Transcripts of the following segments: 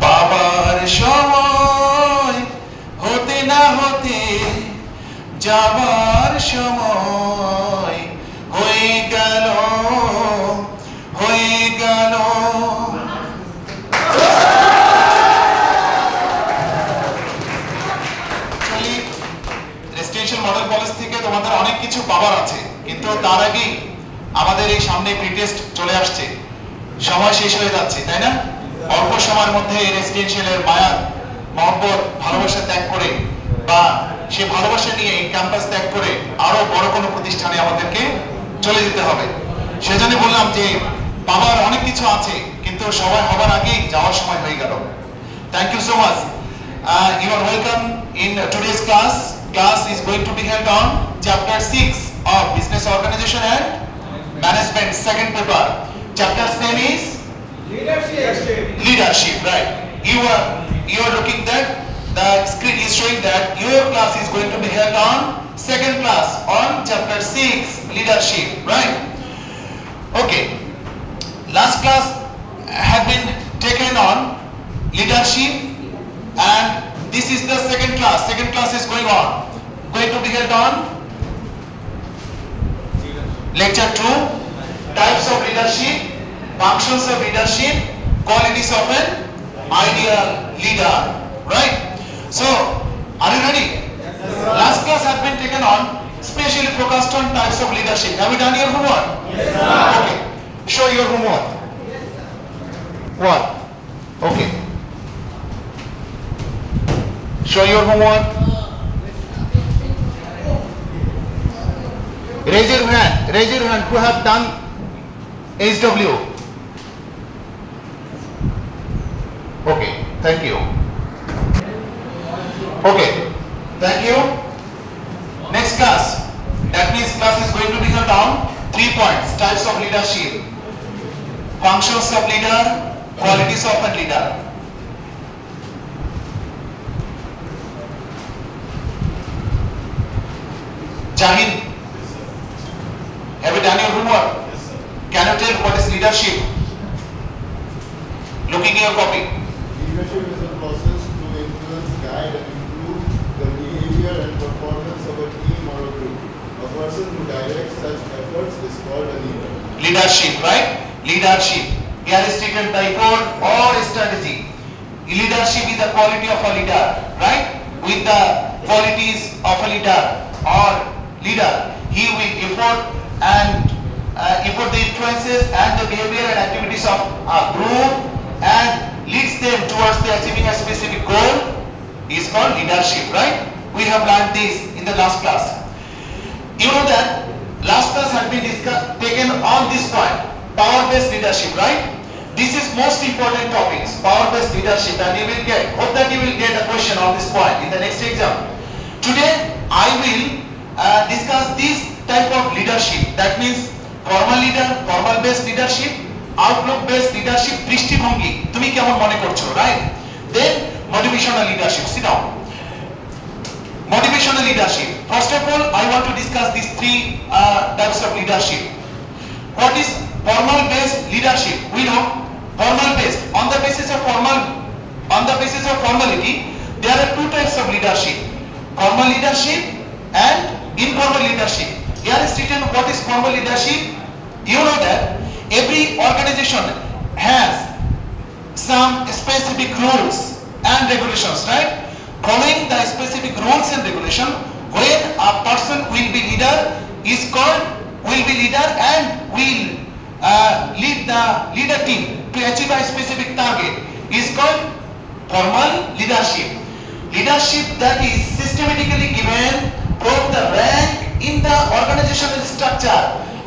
বাবার সময় হতে না হতে যাবার সময় হয়ে গেল হয়ে গেল। রেসিডেন্সিয়াল মডেল কলেজ থেকে তোমাদের অনেক কিছু পাওয়ার আছে, কিন্তু তার আগেই আমাদের এই সামনে প্রিটেস্ট চলে আসছে, সময় শেষ হয়ে যাচ্ছে, তাই না? অল্প সময়ের মধ্যে এই রেসিডেন্সিয়ালের মায়া মহব্বত ভালোবাসা ত্যাগ করে বা সে ভালোবাসা নিয়ে এই ক্যাম্পাস ত্যাগ করে আরো বড় কোনো প্রতিষ্ঠানে আমাদেরকে চলে যেতে হবে। সেজন্য বললাম যে পাওয়ার অনেক কিছু আছে, কিন্তু সবাই হবার আগেই যাওয়ার সময় হয়ে গেল। Thank you so much. You are welcome in today's class. Class is going to be held on chapter 6 of Business Organization and Management, second paper. Chapter's name is Leadership. Leadership, right? You are looking that the screen is showing that your class is going to be held on second class on chapter 6, Leadership, right? Okay. Last class had been taken on leadership, and this is the second class. Second class is going to be held on lecture 2, types of leadership, functions of leadership, qualities of an ideal leader, right? So, are you ready? Yes, last class had been taken on specially focused on types of leadership. Have you done your homework? Yes, sir. Okay. Show your homework. What? Okay. Show your homework. Raise your hand. Raise your hand who have done HW. Okay. Thank you. Okay. Thank you. Next class. That means class is going to be held on 3 points. Types of leadership, functions of leader, qualities of a leader. Jahin, have you done your homework? Yes, sir. Can you tell what is leadership? Looking at your copy. Leadership is a process to influence, guide and improve the behavior and performance of a team or a group. A person who directs such efforts is called a leader. Leadership, right? Leadership. Here is stated the effort or strategy. Leadership is the quality of a leader, right? With the qualities of a leader or leader, he will effort the influences and the behavior and activities of a group and leads them towards the achieving a specific goal is called leadership, right? We have learned this in the last class. You know that last class had been taken on this point, power-based leadership, right? This is most important topics, power-based leadership, and you will hope that you will get a question on this point in the next exam. Today I will discuss this type of leadership, that means formal leader, formal based leadership, outlook based leadership, দৃষ্টিভঙ্গি তুমি কেমন মনে করছো, right? Then motivational leadership. Sit down. Motivational leadership. First of all, I want to discuss these 3 types of leadership. What is formal based leadership? We know formal based, on the basis of formality, there are 2 types of leadership: formal leadership and informal leadership. Here is written what is formal leadership. You know that every organization has some specific rules and regulations, right? Following the specific rules and regulation, when a person will be leader and will lead the leader team to achieve a specific target is called formal leadership. Leadership that is systematically given from the rank in the organizational structure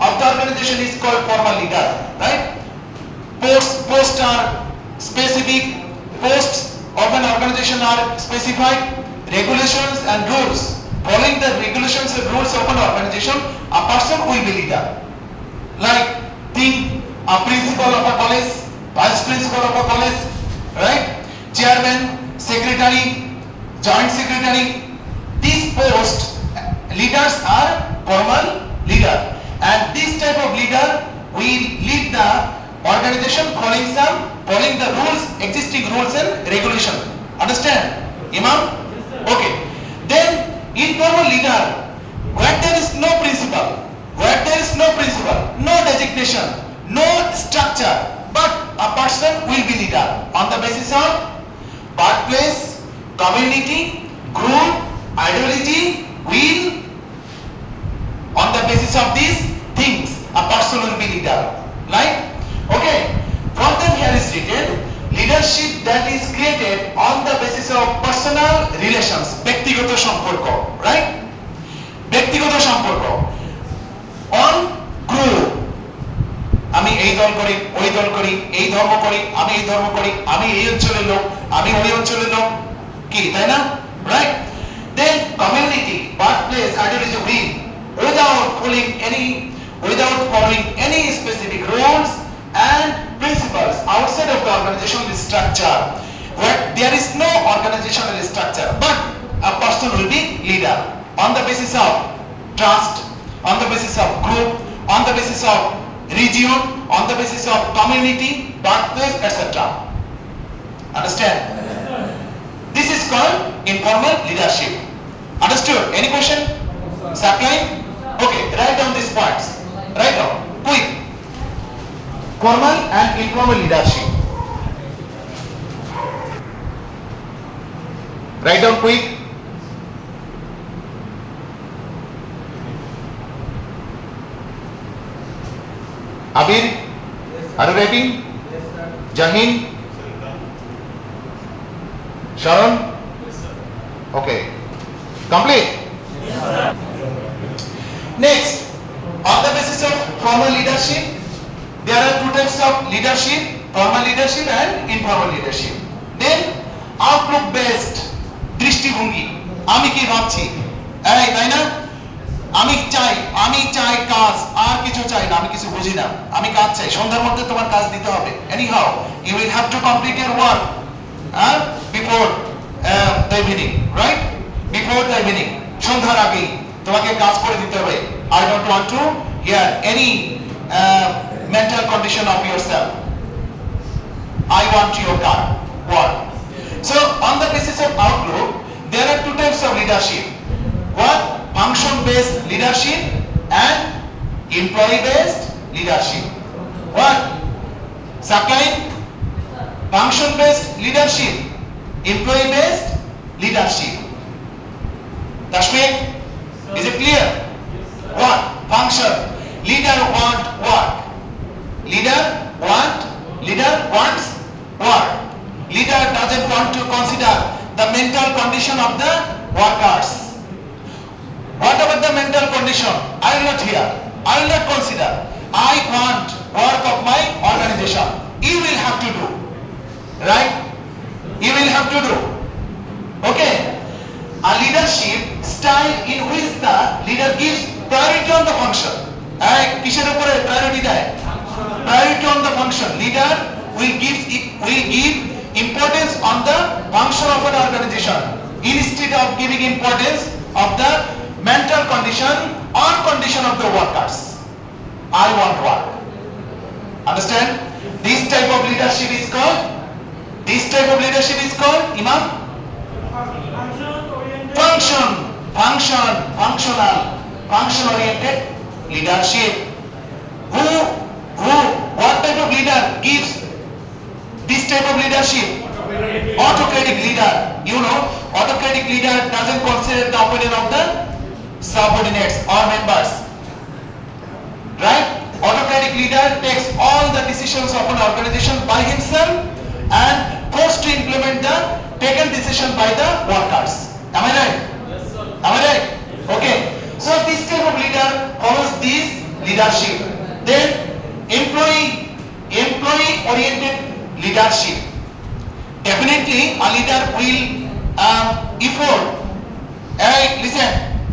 of the organization is called formal leader, right? Posts are specific, posts of an organization are specified, regulations and rules. Following the regulations and rules of an organization, a person will be leader. Like think a principal of a college, vice principal of a college, right? Chairman, secretary, joint secretary. These posts leaders are formal leader, and this type of leader will lead the organization following the rules existing rules and regulation. Understand, Imam? Okay. Then informal leader, where there is no principle, no designation, no structure, but a person will be leader on the basis of birthplace, community, group, ideology, will. On the basis of these things, a person will be leader. Right? Okay. From them here is written, leadership that is created on the basis of personal relations, ব্যক্তিগত সম্পর্ক, right? ব্যক্তিগত সম্পর্ক, on group, আমি এই দল করি, ওই দল করি, এই ধর্ম করি, আমি এই ধর্ম করি, আমি এই অঞ্চলের লোক, আমি ওই অঞ্চলের লোক, কি তাই না? Right? Then community, birthplace, ideology, will, without following any specific rules and principles outside of the organizational structure, where there is no organizational structure, but a person will be leader on the basis of trust, on the basis of group, on the basis of region, on the basis of community, birthplace, etc. Understand? This is called informal leadership. Understood? Any question? Subline? Okay, write down these points. Write down. Quick. Formal and informal leadership. Write down quick. Abir? Are you writing? Yes, sir. Jahin? Sharon? Yes, sir. Okay. Complete? Yes, sir. Next, on the basis of formal leadership, there are two types of leadership, formal leadership and informal leadership. Then, outlook based, দৃষ্টিভঙ্গি, আমি কি ভাবছি, এই তাই না? আমি চাই কাজ, আর কিছু চাই না, আমি কিছু বুঝি না, আমি কাজ চাই, সন্ধ্যার মধ্যে তোমার কাজ দিতে হবে, anyhow you will have to complete your work before the evening, right? Before the evening, সন্ধ্যার আগেই তোমাকে কাজ করে দিতে হবে. I don't want to hear any mental condition of yourself. I want your work. So on the basis of outlook, there are two types of leadership. One, function based leadership and employee based leadership. What? Subline? Function based leadership, employee based leadership. Tashmik, is it clear? What? Function. Leader want work. Leader wants work. Leader doesn't want to consider the mental condition of the workers. What about the mental condition? I will not hear. I will not consider. I want work of my organization. You will have to do. Right? You will have to do. Okay? A leadership style in which the leader gives priority on the function. কিসের উপরে priority দেয়? Priority on the function. Leader will give importance on the function of an organization instead of giving importance of the mental condition or condition of the workers. I want work. Understand? This type of leadership is called Imam? Function oriented leadership. What type of leader gives this type of leadership? Autocratic leader. You know, autocratic leader doesn't consider the opinion of the subordinates or members. Right? Autocratic leader takes all the decisions of an organization by himself and forced to implement the taken decision by the workers. Am I right? Yes, sir. Am I right? Okay. So this type of leader follows this leadership. Then employee oriented leadership. Definitely a leader will effort. Listen.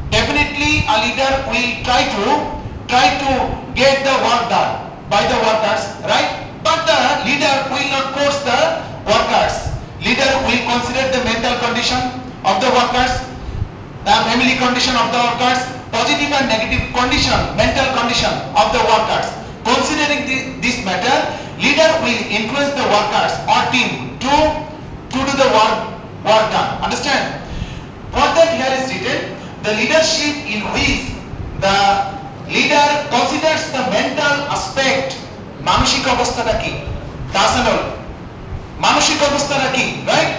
Definitely a leader will try to get the work done by the workers, right? But the leader will not force the workers. Leader will consider the mental condition of the workers, the family condition of the workers, positive and negative condition, mental condition of the workers. Considering this matter, leader will influence the workers or team to do the work done. Understand? What that here is written, the leadership in which the leader considers the mental aspect, মানসিক অবস্থাটা কি? তাছাড়া মানসিক অবস্থাটা কি? Right?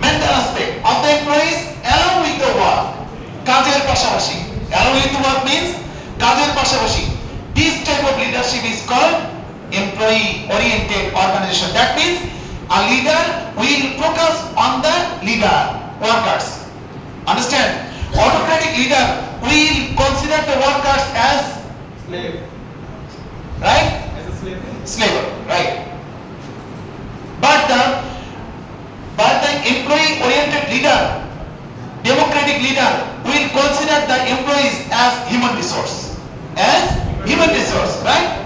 Mental aspect of the employees along with the work. কাজের পাশাপাশি. Along with the work means কাজের পাশাপাশি. This type of leadership is called employee oriented organization. That means a leader will focus on the leader, workers. Understand? Autocratic leader will consider the workers as Slave. right? As a slave. Slaver, right? But the employee oriented leader, democratic leader will consider the employees as human resource. As human resource, right?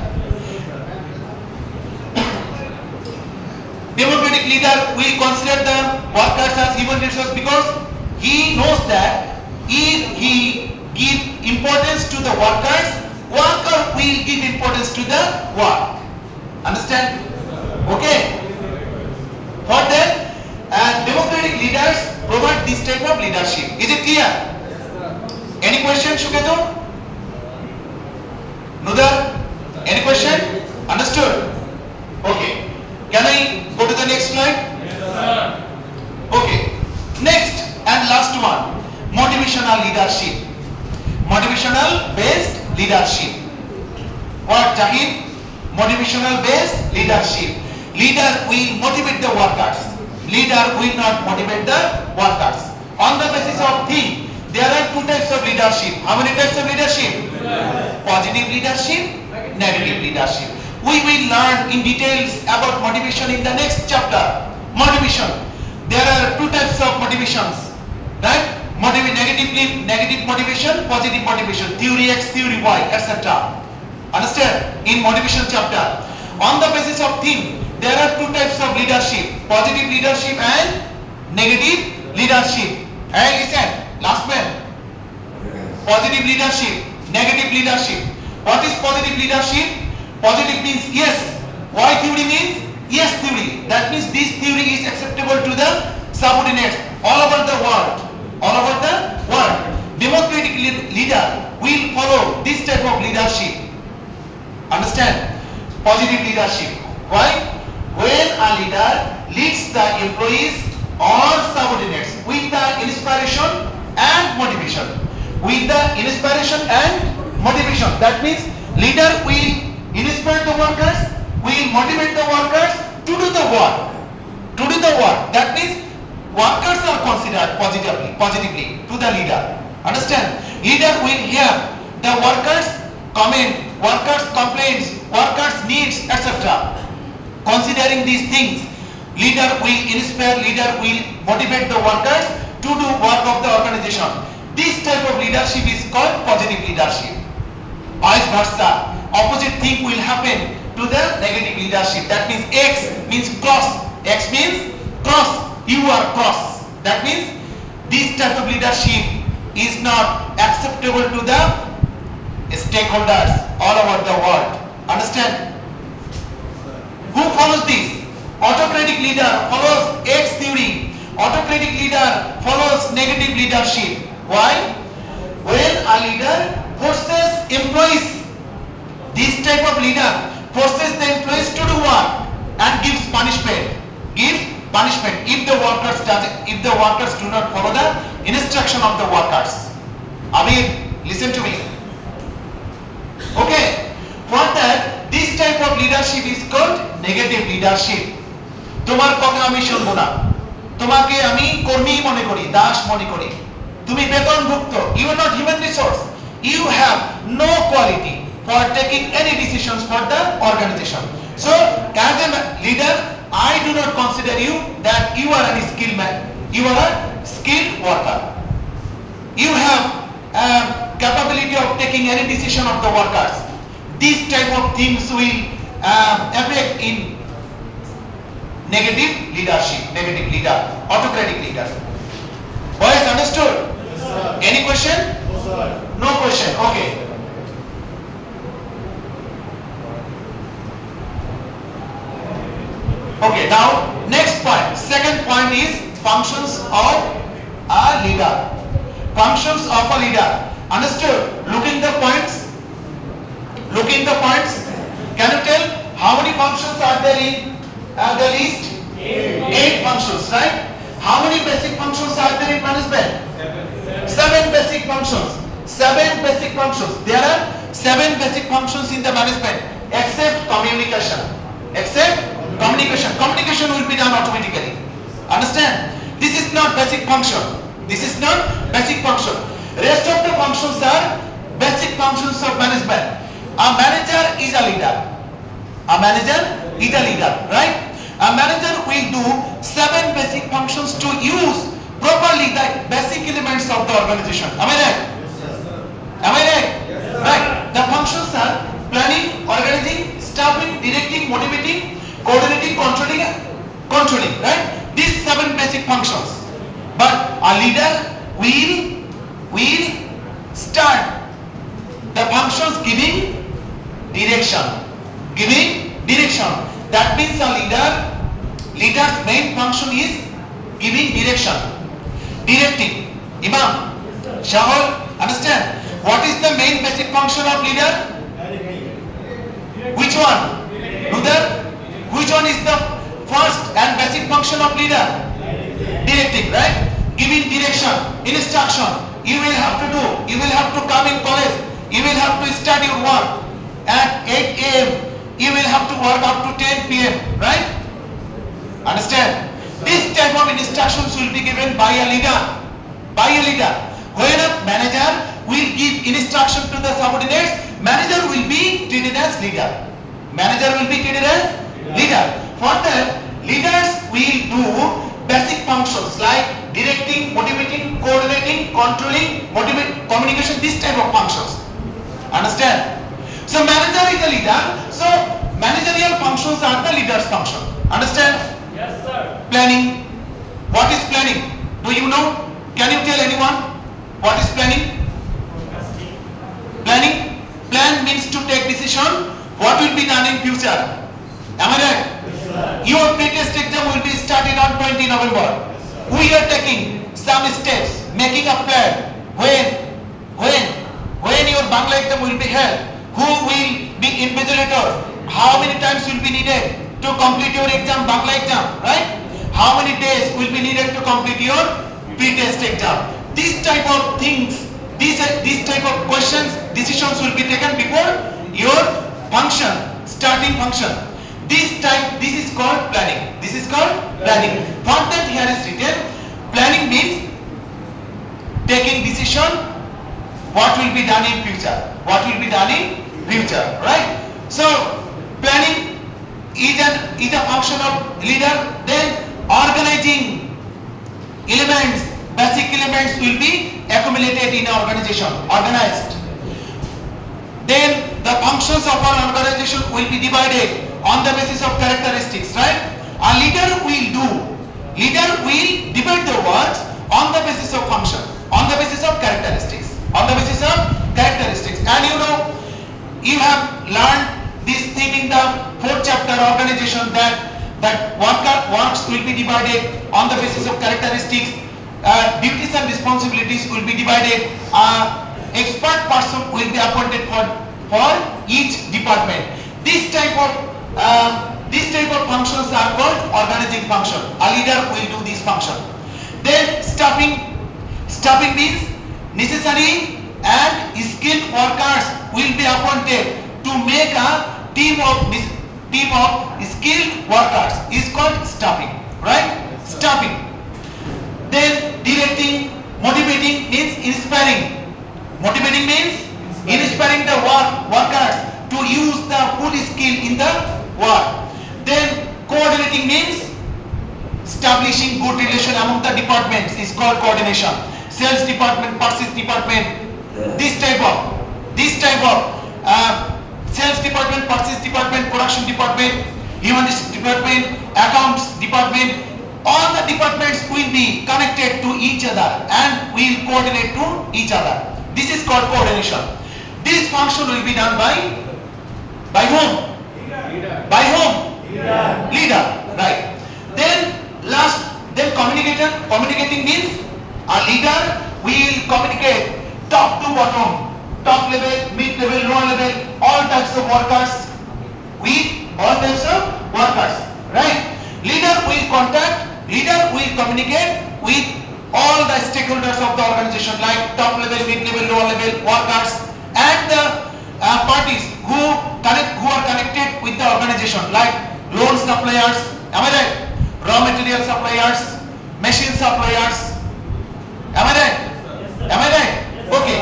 Democratic leader will consider the workers as human resource because he knows that if he give importance to the workers, worker will give importance to the work. Understand? Okay. For that, democratic leaders provide this type of leadership. Is it clear? Any question, Shuketu? Nudar? Any question? Understood? Okay. Can I go to the next slide? Yes, sir. Okay. Next and last one, motivational leadership. Motivational based leadership. What, Jahid? Motivational based leadership. Leader will motivate the workers. Leader will not motivate the workers. On the basis of thing, there are two types of leadership. How many types of leadership? Positive leadership, negative leadership. We will learn in details about motivation in the next chapter. Motivation. There are two types of motivations, right? Negative motivation, positive motivation, theory X, theory Y, etc. Understand? In motivation chapter, on the basis of thing, there are two types of leadership: positive leadership and negative leadership. And listen, last man. Positive leadership, negative leadership. What is positive leadership? Positive means yes. Y theory means yes theory. That means this theory is acceptable to the subordinates all over the world. All over the world. Democratic leader will follow this type of leadership. Understand? Positive leadership. Why? When a leader leads the employees or subordinates with the inspiration and motivation. With the inspiration and motivation. That means leader will inspire the workers, will motivate the workers to do the work. To do the work. That means workers are considered positively to the leader. Understand? Leader will hear the workers' comment, workers' complaints, workers' needs, etc. Considering these things, leader will inspire, leader will motivate the workers to do work of the organization. This type of leadership is called positive leadership. Vice versa, opposite thing will happen to the negative leadership. That means X means cross. X means cross. You are cross. That means this type of leadership is not acceptable to the stakeholders all over the world. Understand? Who follows this? Autocratic leader follows X theory. Autocratic leader follows negative leadership. Why? When a leader forces employees, this type of leader forces the employees to do work and gives punishment. Gives punishment if the workers do not follow the instruction of the workers. Amir, listen to me. Okay. For that, this type of leadership is called negative leadership. তোমার কথা আমি শুনবো না, তোমাকে আমি কর্মী মনে করি, দাস মনে করি, তুমি বেতনভুক্ত, you are not human resource, you have no quality for taking any decisions for the organization. So as a leader, I do not consider you that you are a skilled man, you are a skilled worker, you have capability of taking any decision of the workers. These type of things will affect in negative leadership, negative leader, autocratic leader. Boys, understood? Yes, sir. Any question? No, sir. No question. Okay. Okay, now next point. Second point is functions of a leader. Functions of a leader. Understood? Looking the points. Looking the points. Can you tell how many functions are there in the list? 8 functions, right? How many basic functions are there in management? 7 basic functions. 7 basic functions. There are 7 basic functions in the management, except communication. Except communication. Communication will be done automatically. Understand? This is not basic function. This is not basic function. Rest of the functions are basic functions of management. A manager is a leader. A manager is a leader, right? A manager will do 7 basic functions to use properly the basic elements of the organization. Am I right? Am I right? Right. The functions are planning, organizing, staffing, directing, motivating, coordinating, controlling, right? These 7 basic functions. But a leader will start the functions giving direction. Giving direction. That means a leader's main function is giving direction. Directing. Imam, Shahul, understand? What is the main basic function of leader? Which one? Ruder? Which one is the first and basic function of leader? Directing, right? Giving direction, instruction. You will have to do. You will have to come in college. You will have to start your work at 8 a.m. You will have to work up to 10 p.m. Right? Understand? This type of instructions will be given by a leader. By a leader. When a manager will give instruction to the subordinates, manager will be treated as leader. Manager will be treated as leader. Further, leaders will do basic functions like directing, motivating, coordinating, controlling, communication, this type of functions. Understand? So manager is a leader. So managerial functions are the leader's function. Understand? Yes, sir. Planning. What is planning? Do you know? Can you tell anyone? What is planning? Planning. Plan means to take decision. What will be done in future? Am I right? Your pre-test exam will be started on 20 November. We are taking some steps, making a plan. When your Bangla exam will be held, who will be invigilator? How many times will be needed to complete your exam, Bangla exam, right? How many days will be needed to complete your pre-test exam? These type of things, these type of questions, decisions will be taken before your function, starting function. This is called planning. This is called planning. For that here is written, planning means taking decision what will be done in future. What will be done in future, right? So planning is a function of leader. Then organizing elements, basic elements will be accumulated in an organization, organized. Then the functions of our organization will be divided on the basis of characteristics, right? A leader will divide the works on the basis of function, on the basis of characteristics, on the basis of characteristics. And you know, you have learned this thing in the 4th chapter, organization, that works will be divided on the basis of characteristics. Duties and responsibilities will be divided. Expert person will be appointed for each department. This type of functions are called organizing function. A leader will do this function. Then staffing means necessary and skilled workers will be appointed to make a team of skilled workers is called staffing, right? Staffing. Then directing, motivating means inspiring. Motivating means inspiring the workers to use the full skill in the work. Then coordinating means establishing good relation among the departments is called coordination. Sales department, purchase department, this type of sales department, purchase department, production department, human resource department, accounts department, all the departments will be connected to each other and will coordinate to each other. This is called coordination. This function will be done by whom? Leader. By whom? Leader. Right. Then communicator. Communicating means a leader will communicate top to bottom, top level, mid level, lower level, all types of workers with all types of workers. Right. Leader will contact, leader will communicate with all the stakeholders of the organization, like top level, mid level, lower level, workers, and the parties who are connected with the organization, like loan suppliers, am I right? Raw material suppliers, machine suppliers, am I right? Am I right? Okay.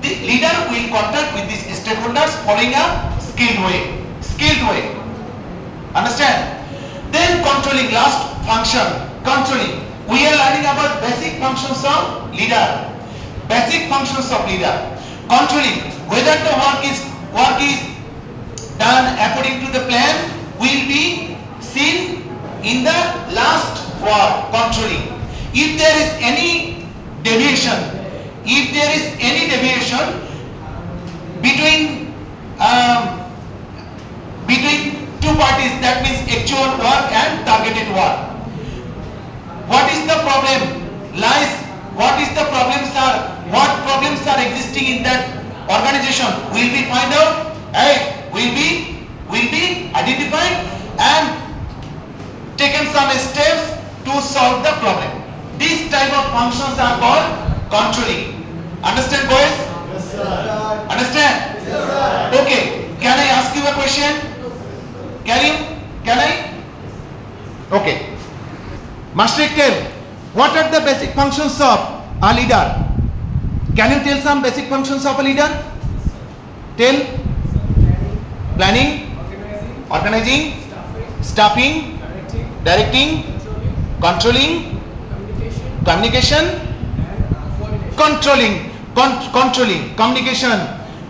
The leader will contact with these stakeholders following a skilled way. Skilled way. Understand? Then controlling, last function, controlling. We are learning about basic functions of leader. Basic functions of leader. Controlling whether the work is done according to the plan will be seen in the last word, controlling. If there is any deviation, between two parties, that means actual work and targeted work. What is the problem lies? What is the problems are? What problems are existing in that organization? Will be find out. Will be identified and taken some steps to solve the problem. These type of functions are called controlling. Understand, boys? Yes, sir. Understand? Yes, sir. Okay. Can I ask you a question? Can I? Okay. Master, tell, what are the basic functions of a leader? Can you tell some basic functions of a leader? Tell. Planning, organizing, staffing, directing, controlling, communication, controlling, communication,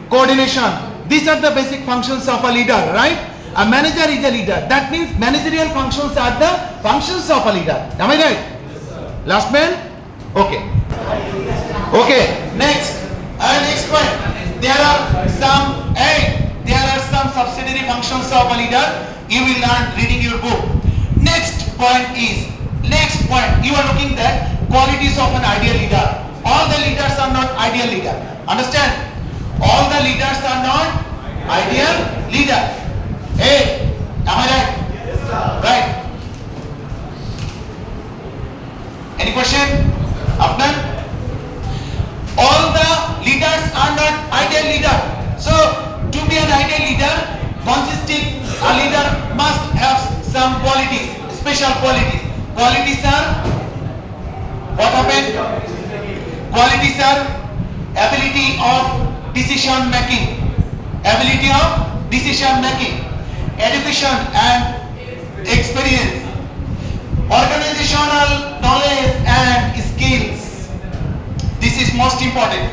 coordination. These are the basic functions of a leader, right? A manager is a leader. That means managerial functions are the functions of a leader. Am I right? Yes, sir. Last man? Okay. Okay. Next. Next point. There are some subsidiary functions of a leader. You will learn reading your book. Next point. You are looking at qualities of an ideal leader. All the leaders are not ideal leader. Understand? All the leaders are not ideal leader. Hey, am I right? Yes, sir. Right. Any question? Afnan? All the leaders are not ideal leader. So, to be an ideal leader, a leader must have some qualities, special qualities. Qualities are, what happened? Qualities are ability of decision making. Ability of decision making. Education and experience, organizational knowledge and skills. This is most important.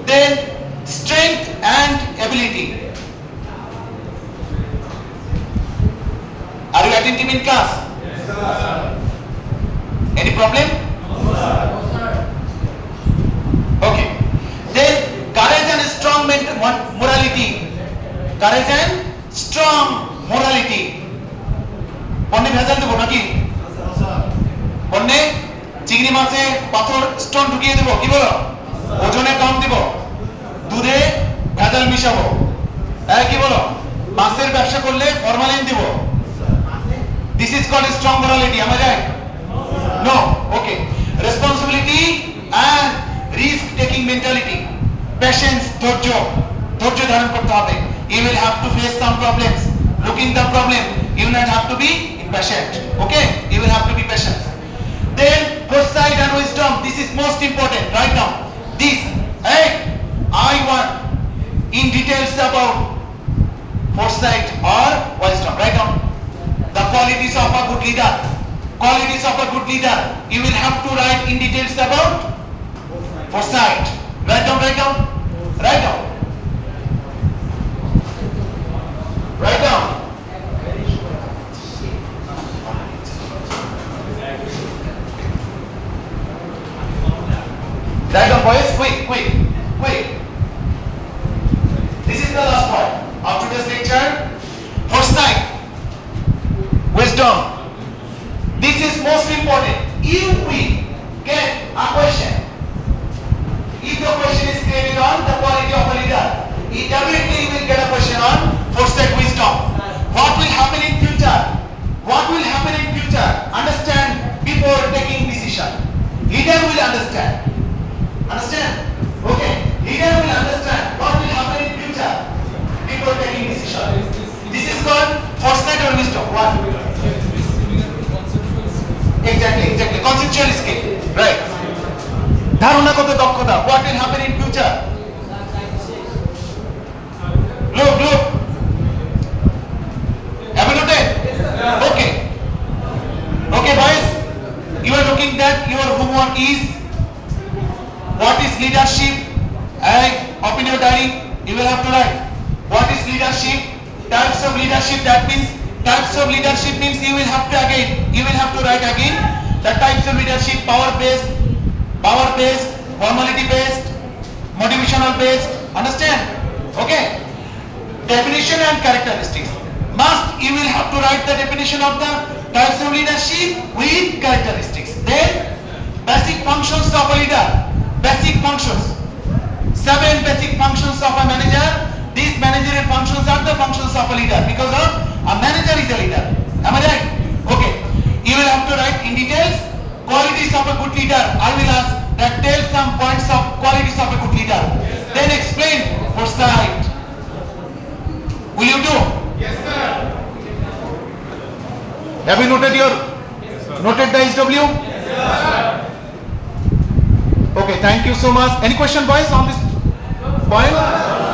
Then strength and ability. Are you attentive in class? Yes, sir. Any problem? No, sir. Okay. Then courage and strong morality. Courage and strong morality. Onne ভেজাল দেব নাকি? Onne চিংড়ি মাছে পাথর stone ঢুকিয়ে দেব, কি বলো? ওজনে কম দেব, দুধে ভেজাল মিশাবো, কি বলো? মাছের ব্যবসা করলে ফরমালিন দেব। This is called strong morality. Am I right? No. Okay. Responsibility and risk taking mentality. Patience, ধৈর্য ধারণ করতে হবে। You will have to face some problems. Looking the problem, you will not have to be impatient. Okay? You will have to be patient. Then foresight and wisdom. This is most important. Write down this. I want in details about foresight or wisdom. Write down the qualities of a good leader. Qualities of a good leader. You will have to write in details about foresight. Write down. Write down. Write down, boys. Quick. This is the last point of today's lecture. Foresight. wisdom. This is most important. If we get a question, if the question is created on the quality of a leader, definitely we will get a question on foresight wisdom. What will happen in future? What will happen in future? Understand before taking decision. Leader will understand. Understand? Okay. Leader will understand what will happen in future before taking decision. This is called foresight or wisdom. What? Exactly. Conceptual skill. Right. ধারণাগত দক্ষতা. What will happen in future? Look. Have you noted? Okay. Okay, boys. You are looking that your homework is what is leadership? Open your diary. You will have to write. What is leadership? Types of leadership. That means types of leadership means you will have to write again the types of leadership: power-based, formality-based, motivational-based. Understand? Okay. Definition and characteristics. You will have to write the definition of the types of leadership with characteristics. Then basic functions of a leader. Basic functions. 7 basic functions of a manager. These managerial functions are the functions of a leader because of a manager is a leader. Am I right? Okay. You will have to write in details qualities of a good leader. I will ask that tell some points of qualities of a good leader. Then explain foresight. Will you do? Yes, sir. Have you noted noted the SW? Yes, sir. Okay, thank you so much. Any question, boys, on this point?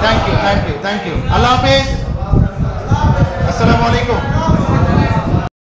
Thank you. Allah Hafiz. Assalamu alaikum.